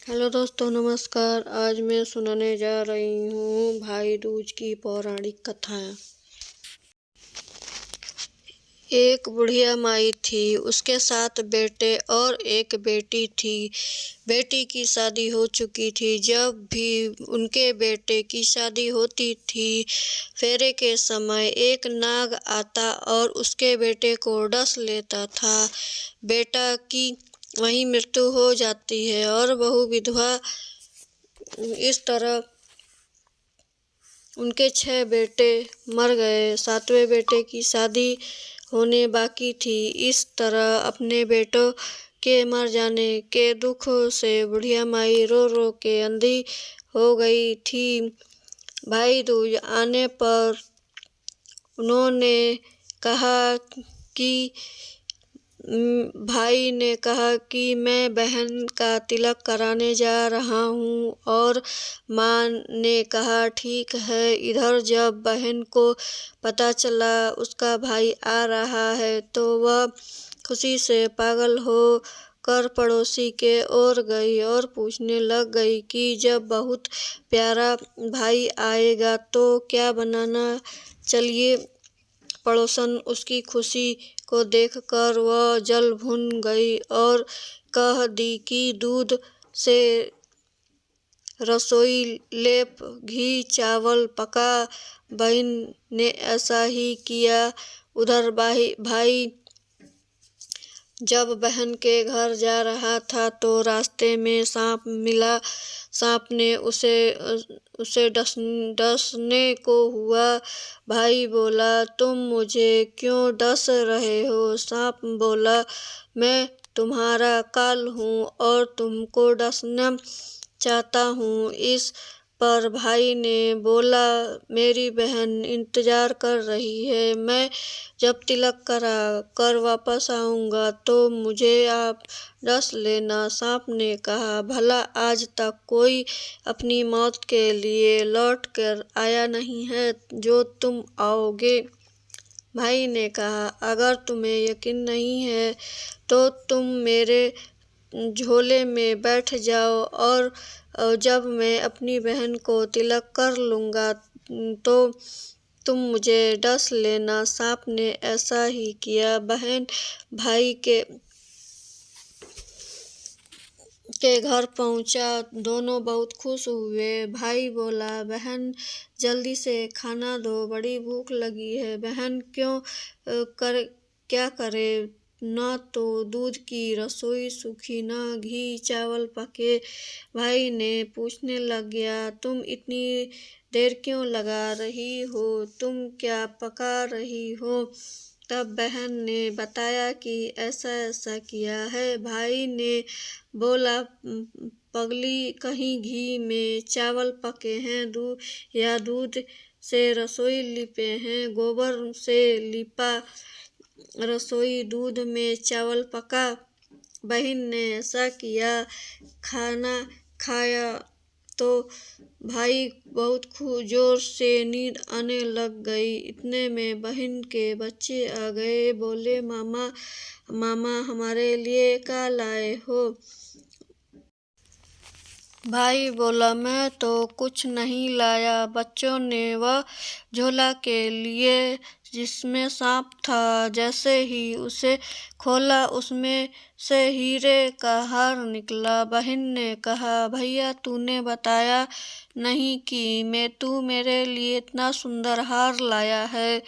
Hello दोस्तों, नमस्कार। आज मैं सुनाने जा रही हूँ भाई दूज की पौराणिक कथा। एक बुढ़िया माई थी, उसके 7 बेटे और एक बेटी थी। बेटी की शादी हो चुकी थी। जब भी उनके बेटे की शादी होती थी, फेरे के समय एक नाग आता और उसके बेटे को डस लेता था। बेटा की वहीं मृत्यु हो जाती है और बहू विधवा। इस तरह उनके 6 बेटे मर गए। 7वें बेटे की शादी होने बाकी थी। इस तरह अपने बेटों के मर जाने के दुख से बुढ़िया माई रो रो के अंधी हो गई थी। भाई दूज आने पर उन्होंने कहा कि भाई ने कहा कि मैं बहन का तिलक कराने जा रहा हूँ और माँ ने कहा ठीक है। इधर जब बहन को पता चला उसका भाई आ रहा है तो वह खुशी से पागल हो कर पड़ोसी के ओर गई और पूछने लग गई कि जब बहुत प्यारा भाई आएगा तो क्या बनाना। चलिए पड़ोसन उसकी खुशी को देखकर वह जल भुन गई और कह दी कि दूध से रसोई लेप, घी चावल पका। बहन ने ऐसा ही किया। उधर भाई जब बहन के घर जा रहा था तो रास्ते में सांप मिला। सांप ने उसे डसने को हुआ। भाई बोला, तुम मुझे क्यों डस रहे हो? सांप बोला, मैं तुम्हारा काल हूँ और तुमको डसना चाहता हूँ। इस पर भाई ने बोला, मेरी बहन इंतजार कर रही है। मैं जब तिलक करा कर वापस आऊँगा तो मुझे आप डस लेना। सांप ने कहा, भला आज तक कोई अपनी मौत के लिए लौट कर आया नहीं है जो तुम आओगे। भाई ने कहा, अगर तुम्हें यकीन नहीं है तो तुम मेरे झोले में बैठ जाओ और जब मैं अपनी बहन को तिलक कर लूँगा तो तुम मुझे डस लेना। सांप ने ऐसा ही किया। बहन भाई के घर पहुंचा। दोनों बहुत खुश हुए। भाई बोला, बहन जल्दी से खाना दो, बड़ी भूख लगी है। बहन क्या करे? न तो दूध की रसोई सूखी, न घी चावल पके। भाई ने पूछने लग गया, तुम इतनी देर क्यों लगा रही हो? तुम क्या पका रही हो? तब बहन ने बताया कि ऐसा ऐसा किया है। भाई ने बोला, पगली कहीं घी में चावल पके हैं या दूध से रसोई लिपे हैं? गोबर से लिपा रसोई, दूध में चावल पका। बहन ने ऐसा किया। खाना खाया तो भाई बहुत जोर से नींद आने लग गई। इतने में बहन के बच्चे आ गए। बोले, मामा मामा हमारे लिए क्या लाए हो? भाई बोला, मैं तो कुछ नहीं लाया। बच्चों ने वह झोला के लिए जिसमें सांप था। जैसे ही उसे खोला उसमें से हीरे का हार निकला। बहन ने कहा, भैया तूने बताया नहीं कि तू मेरे लिए इतना सुंदर हार लाया है।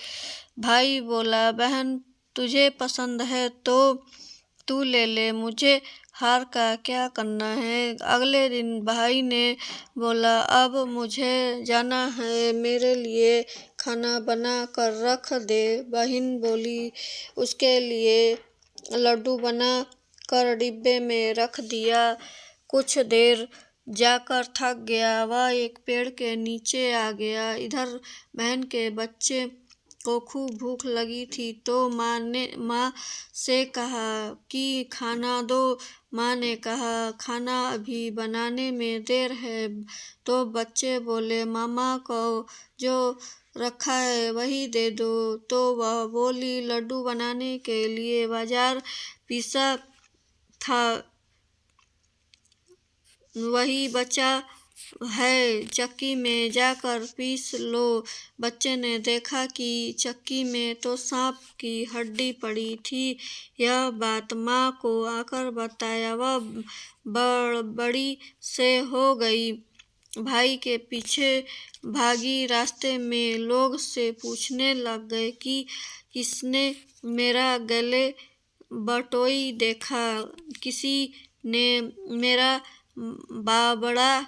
भाई बोला, बहन तुझे पसंद है तो तू ले ले, मुझे हार का क्या करना है। अगले दिन भाई ने बोला, अब मुझे जाना है, मेरे लिए खाना बना कर रख दे। बहन बोली, उसके लिए लड्डू बना कर डिब्बे में रख दिया। कुछ देर जाकर थक गया, वह एक पेड़ के नीचे आ गया। इधर बहन के बच्चे को खूब भूख लगी थी तो माँ से कहा कि खाना दो। माँ ने कहा, खाना अभी बनाने में देर है। तो बच्चे बोले, मामा को जो रखा है वही दे दो। तो वह बोली, लड्डू बनाने के लिए बाजार पिसा था वही बचा है, चक्की में जाकर पीस लो। बच्चे ने देखा कि चक्की में तो सांप की हड्डी पड़ी थी। यह बात माँ को आकर बताया। वह बड़ी से हो गई, भाई के पीछे भागी। रास्ते में लोग से पूछने लग गए कि किसने मेरा गले बटोई देखा, किसी ने मेरा बाबड़ा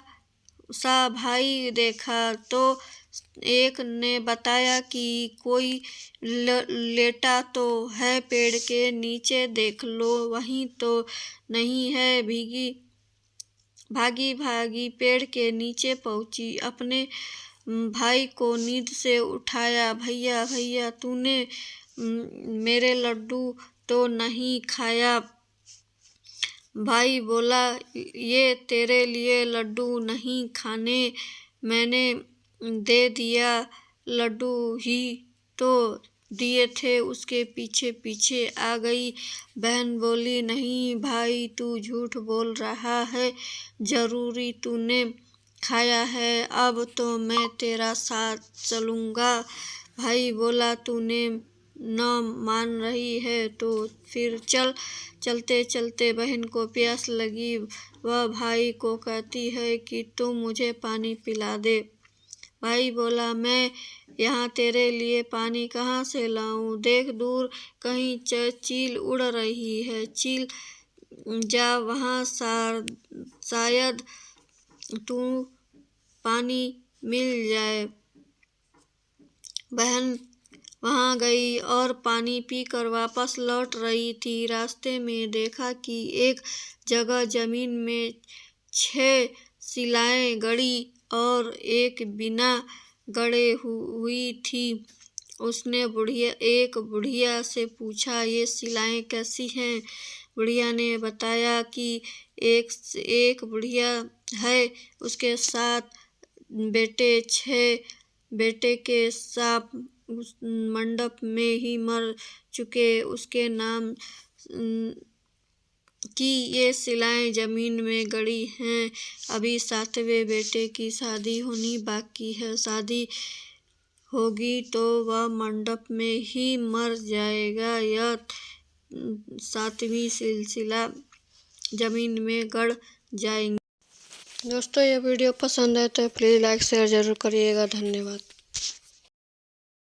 सा भाई देखा। तो एक ने बताया कि कोई लेटा तो है पेड़ के नीचे, देख लो। वहीं तो नहीं है। भागी भागी पेड़ के नीचे पहुंची, अपने भाई को नींद से उठाया। भैया भैया, तूने मेरे लड्डू तो नहीं खाया? भाई बोला, ये तेरे लिए लड्डू नहीं खाने, मैंने दे दिया। लड्डू ही तो दिए थे। उसके पीछे पीछे आ गई। बहन बोली, नहीं भाई, तू झूठ बोल रहा है, जरूरी तूने खाया है। अब तो मैं तेरा साथ चलूँगा। भाई बोला, तूने न मान रही है तो फिर चल। चलते चलते बहन को प्यास लगी। वह भाई को कहती है कि तू मुझे पानी पिला दे। भाई बोला, मैं यहाँ तेरे लिए पानी कहाँ से लाऊं? देख, दूर कहीं चील उड़ रही है, चील जा वहाँ, शायद तू पानी मिल जाए। बहन वहाँ गई और पानी पीकर वापस लौट रही थी। रास्ते में देखा कि एक जगह जमीन में 6 शिलाएं गड़ी और एक बिना गड़े हुई थी। उसने एक बुढ़िया से पूछा, ये शिलाएं कैसी हैं? बुढ़िया ने बताया कि एक बुढ़िया है, उसके 7 बेटे, 6 बेटे के सांप उस मंडप में ही मर चुके। उसके नाम की ये शिलाएं जमीन में गड़ी हैं। अभी 7वें बेटे की शादी होनी बाकी है। शादी होगी तो वह मंडप में ही मर जाएगा। यह 7वीं सिलसिला जमीन में गड़ जाएंगे। दोस्तों, ये वीडियो पसंद है तो प्लीज़ लाइक शेयर ज़रूर करिएगा। धन्यवाद।